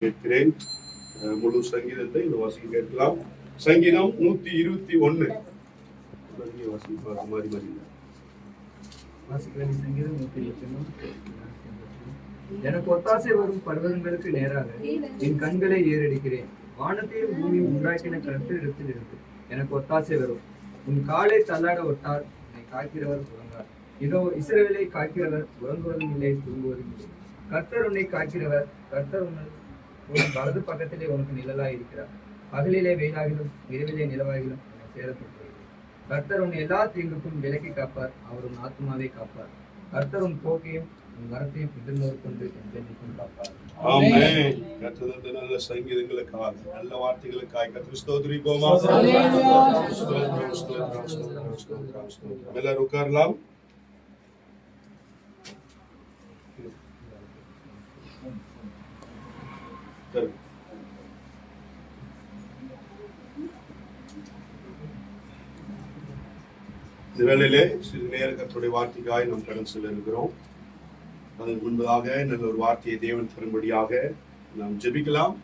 கேட்கிறேன். முழு சங்கீதத்தை இந்த வாசிக்க கேட்கலாம். சங்கீதம் 121. வாசிப்பார் மாறி மாறி வாசிக்கிறேன். சங்கீதம் 121. எனக்கு ஒத்தாசை வரும் பர்வதங்களுக்கு நேராக என் கண்களை ஏறெடுக்கிறேன். வானத்தையும் பூமியும் உண்டாக்கின கர்த்தரிடத்தில் இருக்கு எனக்கு ஒத்தாசை வரும். உன் காலை தள்ளாட ஒட்டார், என்னை காக்கிறவர் உறங்கார். இதோ இஸ்ரவேலை காக்கிறவர் உறங்குவதும் இல்லை, தூங்குவதும் இல்லை. கர்த்தர் உன்னை காக்கிறவர். கர்த்தர் உன் வலது பக்கத்திலே உனக்கு நிழலாய் இருக்கிறார். பகலிலே வெயிலாகிலும் இரவிலே நிலவாகிலும் உன்னை சேதப்படுத்துவார். கர்த்தர் உன் எல்லா தீங்குக்கும் விலக்கி காப்பார். அவர் உன் ஆத்மாவை காப்பார். கர்த்தர் உன் போக்கையும் உன் வரத்தையும் எதிர்நோர் கொண்டு என்றென்றைக்கும் காப்பார். ஆமென். கர்த்தர் நல்ல சங்கீதங்களுக்காக, நல்ல வார்த்தைகளுக்காக கர்த்தரை ஸ்தோத்திரிப்போமா? எல்லாரும் உட்காரலாம். இந்த வேளையிலே சிறு நேர கர்த்தருடைய வார்த்தைக்காக நாம் கடந்து செல்ல இருக்கிறோம். அதற்கு முன்பதாக நல்ல ஒரு வார்த்தையை தேவன் தரும்படியாக நாம் ஜெபிக்கலாம்.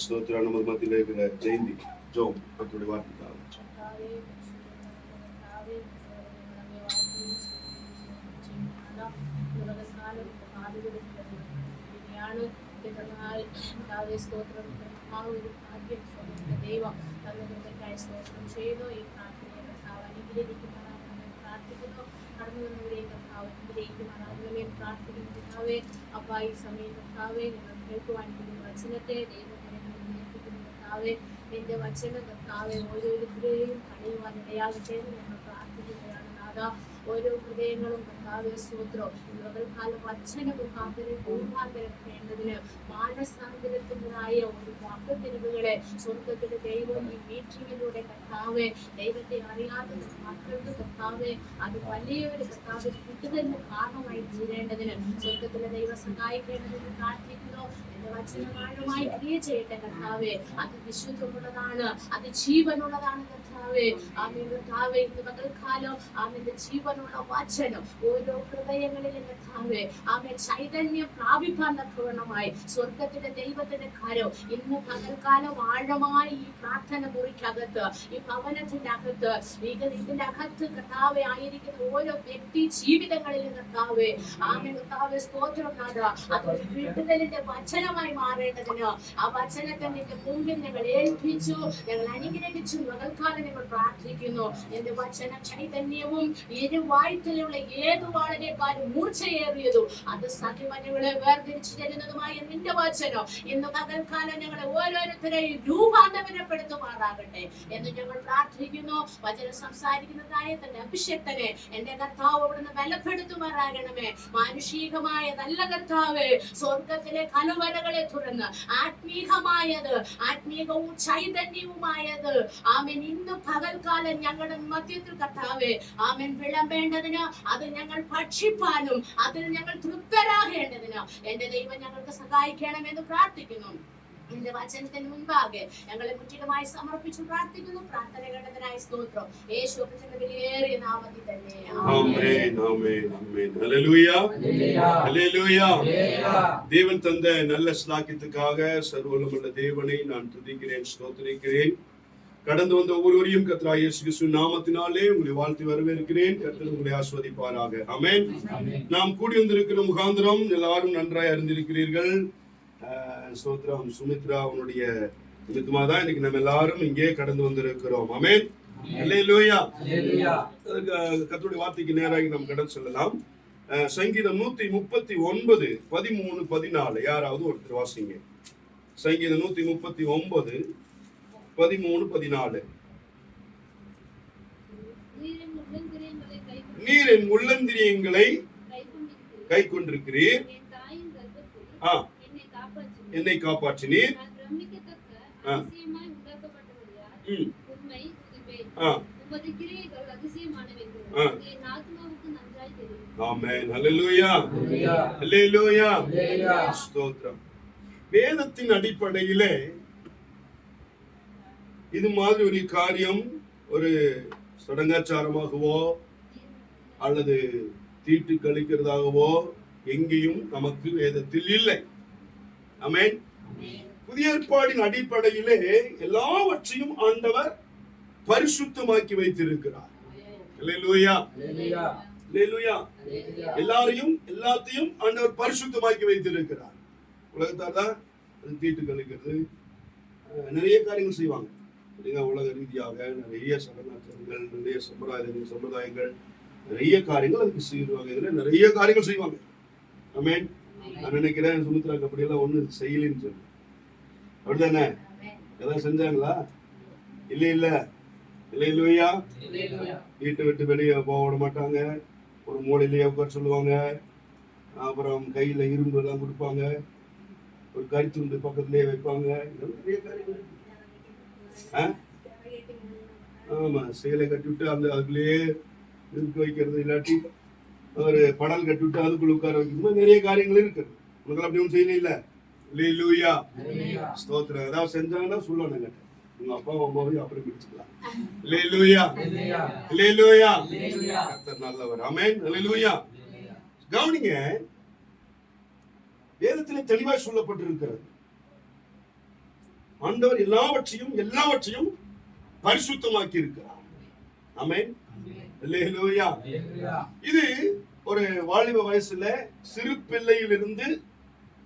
ஸ்தோத்திரம். நமது மத்தியில் இருக்கிற ஜெயந்தி ஜோம் கர்த்தருடைய வார்த்தைக்காக. அப்பா ഈ സമയം കർത്താവേ ഞങ്ങൾ കേൾക്കുവാനുള്ള വചനത്തെ ദൈവത്തിനെ എന്റെ വചനം കർത്താവെ ഓരോരുത്തരെയും കഴിയുവാൻ ഇടയാകട്ടെ എന്ന് ഞങ്ങൾ പ്രാർത്ഥിക്കുകയാണ്. നാഥാ, ഓരോ ഹൃദയങ്ങളും കർത്താവെ സ്തോത്രം പകൽക്കാലം വചന രൂപാന്തരപ്പെടേണ്ടതിന് മാനസാന്തരത്തിൻ്റെതായ ഒരു വാക്കുതിരിവുകളെ സ്വർഗത്തിന്റെ ദൈവം ഈ മീറ്റിങ്ങിലൂടെ കർത്താവെ ദൈവത്തെ അറിയാത്ത മക്കൾക്ക് കർത്താവെ അത് വലിയൊരു കർത്താവ് കിട്ടുന്നതിന് കാരണമായി തീരേണ്ടതിന് സ്വർഗത്തിലെ ദൈവം സഹായിക്കേണ്ടതിന് പ്രാർത്ഥിക്കുന്നു. എന്റെ വചനമാഴമായി ക്രിയ ചെയ്യട്ടെ കർത്താവെ. അത് വിശുദ്ധമുള്ളതാണ്, അത് ജീവനുള്ളതാണ് കർത്താവെ. ആമേൻ കർത്താവെ, ഇന്ന് പകൽക്കാലം ആമേന്റെ ജീവനുള്ള വചനം ഓരോ ഹൃദയങ്ങളിലും കർത്താവെ ആമേൻ ചൈതന്യം പ്രാപിപ്പാൻ തക്കവണ്ണമായി സ്വർഗത്തിന്റെ ദൈവത്തിന്റെ കരം ഇന്ന് പകൽക്കാലം ആഴമായി ഈ പ്രാർത്ഥന മുറിക്കകത്ത്, ഈ ഭവനത്തിന്റെ അകത്ത്, ഇതിന്റെ അകത്ത് കർത്താവെ ആയിരിക്കുന്ന ഓരോ വ്യക്തി ജീവിതങ്ങളിലും കർത്താവെ ആമേൻ കർത്താവെ സ്തോത്രം നാഥ, അതൊരു വിടുതലിന്റെ വചനമായി മാറേണ്ടതിന് ആ വചനത്തിന്റെ മുമ്പിൽ ഞങ്ങൾ ഏൽപ്പിച്ചു, ഞങ്ങൾ അനുഗ്രഹിച്ചു. പകൽക്കാലം ഞങ്ങൾ പ്രാർത്ഥിക്കുന്നു. എന്റെ വചനം ചൈതന്യവും ഇരുവായ്ത്തലുള്ള ഏതു വാളിനേക്കാളും മൂർച്ചയേറിയതും അത് സഖ്യമനുകളെ വേർതിരിച്ചു തരുന്നതുമായ നിന്റെ വചനം ഇന്ന് പകൽക്കാലം ഞങ്ങളെ ഓരോരുത്തരെയും രൂപാന്തരപ്പെടുത്തുമാറാകട്ടെ എന്ന് ഞങ്ങൾ പ്രാർത്ഥിക്കുന്നു. വചനം സംസാരിക്കുന്നതായ തന്റെ അഭിഷേകനെ എന്റെ കർത്താവ് അവിടുന്ന് ബലപ്പെടുത്തുമാറാകണമേ. മാനുഷികമായ നല്ല കർത്താവേ, സ്വർഗത്തിലെ കലുവരകളെ തുറന്ന് ആത്മീകമായത്, ആത്മീകവും ചൈതന്യവുമായത് ആമേൻ ഇന്ന് പകൽക്കാലം ഞങ്ങളുടെ മധ്യത്തിൽ കർത്താവേ ആമേൻ വിളമ്പേണ്ടതിന്, അത് ഞങ്ങൾ ഭക്ഷിപ്പാനും അതിൽ ഞങ്ങൾ തൃപ്തരാകേണ്ടതിന് എന്റെ ദൈവം ഞങ്ങൾക്ക് സഹായിക്കണമെന്ന് പ്രാർത്ഥിക്കുന്നു. എന്റെ വചനത്തിന് മുൻപാകെ ഞങ്ങളെ മുറ്റിലുമായി സമർപ്പിച്ചു പ്രാർത്ഥിക്കുന്നു. പ്രാർത്ഥന കേട്ടതിനായി സ്തോത്രം. യേശുവിന്റെ വിലയേറിയ നാമത്തിൽ തന്നെ ஆமென். ஆமென். ஆமென். ஹல்லேலூயா. ஹல்லேலூயா. தேவன் தந்த நல்ல ஸ்லாக்கியத்துக்காக சர்வவல்லமையுள்ள தேவனை நான் துதிக்கிறேன், ஸ்தோத்திரிக்கிறேன். கடந்து வந்த ஒவ்வொருவரையும் கர்த்தராகிய இயேசு கிறிஸ்துவின் நாமத்தினாலே உங்களை வாழ்த்தி வரவேற்கிறேன். கர்த்தர் உங்களை ஆசீர்வதிப்பாராக. ஆமென். நாம் கூடி வந்திருக்கிற முகாந்திரம் எல்லாரும் நன்றாய் அறிந்திருக்கிறீர்கள். ஸ்தோத்திரம். சுமித்ரா அவனுடைய நிமித்தமா தான் இன்னைக்கு நம்ம எல்லாரும் இங்கே கடந்து வந்திருக்கிறோம். ஆமென். அல்லேலூயா. கர்த்தருடைய வார்த்தைக்கு நேராக நாம் கடந்து செல்லலாம். சங்கீதம் 139 13 14 யாராவது ஒருத்தர் வாசிங்க. சங்கீதம் 139 13 14. நீர் என் உள்ளந்திரியங்களை கை கொண்டிருக்கிறீர், என்னை காப்பாற்றினீர். ஆமென். ஹல்லேலூயா. ஹல்லேலூயா. ஸ்தோத்திரம். வேதத்தின் அடிப்படையிலே இது மாதிரி ஒரு காரியம் ஒரு சடங்காச்சாரமாகவோ அல்லது தீட்டு கழிக்கிறதாகவோ எங்கேயும் நமக்கு வேதத்தில் இல்லை. ஆமென். புதிய ஏற்பாடின் அடிப்படையிலே எல்லாவற்றையும் ஆண்டவர் பரிசுத்தமாக்கி வைத்திருக்கிறார். அல்லேலூயா, அல்லேலூயா. எல்லாத்தையும் ஆண்டவர் பரிசுத்தமாக்கி வைத்திருக்கிறார். உலகத்தார் தான் அது தீட்டு கழிக்கிறது, நிறைய காரியங்கள் செய்வாங்க. உலக ரீதியாக நிறைய சடங்காச்சாரங்கள், நிறைய சம்பிரதாயங்கள், நிறைய காரியங்கள் அதுக்கு செய்வாங்க. இதுல நிறைய காரியங்கள் செய்வாங்க. ஆமென். நான் நினைக்கிறேன் சுமித்ராக்கு அப்படியெல்லாம் ஒண்ணு செய்யலன்னு சொல்லி, அப்படிதானே? ஏதாவது செஞ்சாங்களா? இல்ல. இல்லையா? வீட்டை விட்டு வெளியே போக விட மாட்டாங்க, ஒரு மூலையிலேயே உட்கார சொல்லுவாங்க, அப்புறம் கையில இரும்பு எல்லாம் கொடுப்பாங்க, ஒரு கரித்துண்டு பக்கத்திலேயே வைப்பாங்க. நிறைய காரியங்கள். ஆமா, சேலை கட்டிவிட்டு அந்த அதுக்குள்ளேயே இருக்க வைக்கிறது, இல்லாட்டி ஒரு படல் கட்டிவிட்டு அதுக்குள்ள உட்கார வைக்கிறது, நிறைய காரியங்கள் இருக்கு. உங்களுக்கு அப்படி ஒன்றும் செய்யல இல்ல? அல்லேலூயா, ஸ்தோத்திரம். ஏதாவது செஞ்சாங்கன்னா சொல்லணுங்க, உங்க அப்பா அம்மாவையும் அப்புறம் பிடிச்சுக்கலாம். அல்லேலூயா, அல்லேலூயா. கர்த்தர் நல்லவர். ஆமென், அல்லேலூயா. கவனிங்க, வேதத்திலே தெளிவாய் சொல்லப்பட்டிருக்கிறது, ஆண்டவர் எல்லாவற்றையும் பரிசுத்தமாக்கி இருக்கிறார். ஆமென், அல்லேலூயா. இது ஒரு வாலிப வயசுல சிறு பிள்ளையிலிருந்து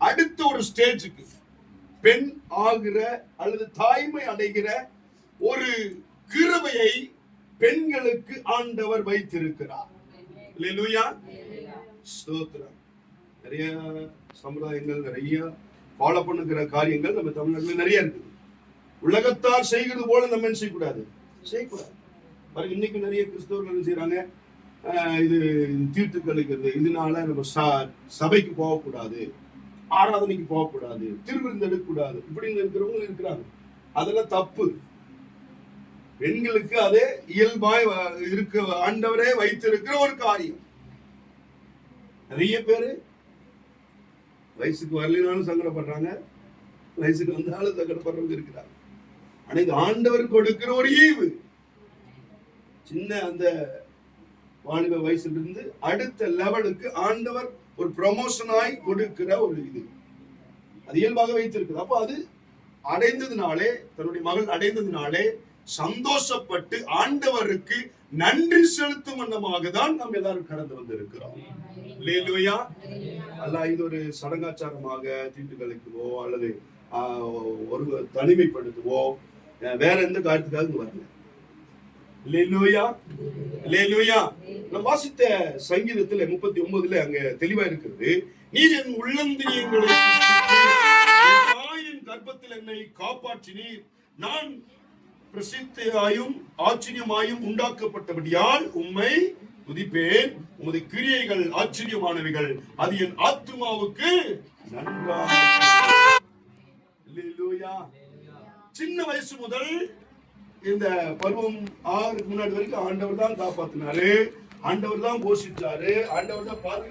அடுத்த ஒரு ஸ்டேஜுக்கு பெண் ஆகிற அல்லது தாய்மை அடைகிற ஒரு கிருபையை பெண்களுக்கு ஆண்டவர் வைத்திருக்கிறார். அல்லேலூயா, ஸ்தோத்திரம். நிறைய சமுதாயங்கள் நிறைய ஃபாலோ பண்ணுகிற காரியங்கள் நம்ம தமிழ்நாட்டில் நிறைய இருக்குது. உலகத்தார் செய்கிறது போல நம்ம என்ன செய்யக்கூடாது. பாருங்க, இன்னைக்கு நிறைய கிறிஸ்தவர்கள் செய்யறாங்க, இது தீர்த்து கழிக்கிறது, இதனால நம்ம சபைக்கு போகக்கூடாது, ஆராதனைக்கு போகக்கூடாது, திருவிருந்து எடுக்கக்கூடாது, இப்படின்னு இருக்கிறவங்க இருக்கிறாங்க. அதெல்லாம் தப்பு. பெண்களுக்கு அதே இயல்பாய் இருக்க ஆண்டவரே வைத்திருக்கிற ஒரு காரியம். நிறைய பேரு வயசுக்கு வரலினாலும் சங்கடப்படுறாங்க, வயசுக்கு வந்தாலும் சங்கடப்படுறவங்க இருக்கிறாங்க. ஆனா ஆண்டவர் கொடுக்கிற ஒரு ஈவு. சின்ன அந்த வாலிப வயசுல இருந்து அடுத்த லெவலுக்கு ஆண்டவர் ஒரு ப்ரமோஷனாய் கொடுக்கிற ஒரு இது, அது இயல்பாக வைத்திருக்கு. அப்போ அது அடைந்ததுனாலே, தன்னுடைய மகள் அடைந்ததுனாலே சந்தோஷப்பட்டு ஆண்டவருக்கு நன்றி செலுத்தும் வண்ணமாக தான் நாம் எல்லாரும் கடந்து வந்திருக்கிறோம். அல்லேலூயா. அல்ல இது ஒரு சடங்காச்சாரமாக தீட்டு கழிக்கவோ அல்லது ஒரு தனிமைப்படுத்துவோ வேற எந்த காரியத்துக்காக வரல. அல்லேலூயா, அல்லேலூயா. நாம் வாசித்த சங்கீதத்துல 39 அங்க தெளிவா இருக்கிறது, நீர் என் உள்ளந்திரியங்களை தாயின் கர்ப்பத்தில் என்னை காப்பாற்றினீர், நான் பிரசித்தியாயும் ஆச்சரியமாயும் உண்டாக்கப்பட்டபடியால் உம்மை துதிப்பேன், உமது கிரியைகள் ஆச்சரியமானவைகள், அது என் ஆத்துமாவுக்கு நன்றாக. அல்லேலூயா. சின்ன வயசு முதல் இந்த பருவம் 6 முன்னாடி வரைக்கும் ஆண்டவர் தான் காப்பாத்தினாரு, ஆண்டவர் தான் போஷிச்சாரு, ஆண்டவர் தான் பாதுகாப்பு.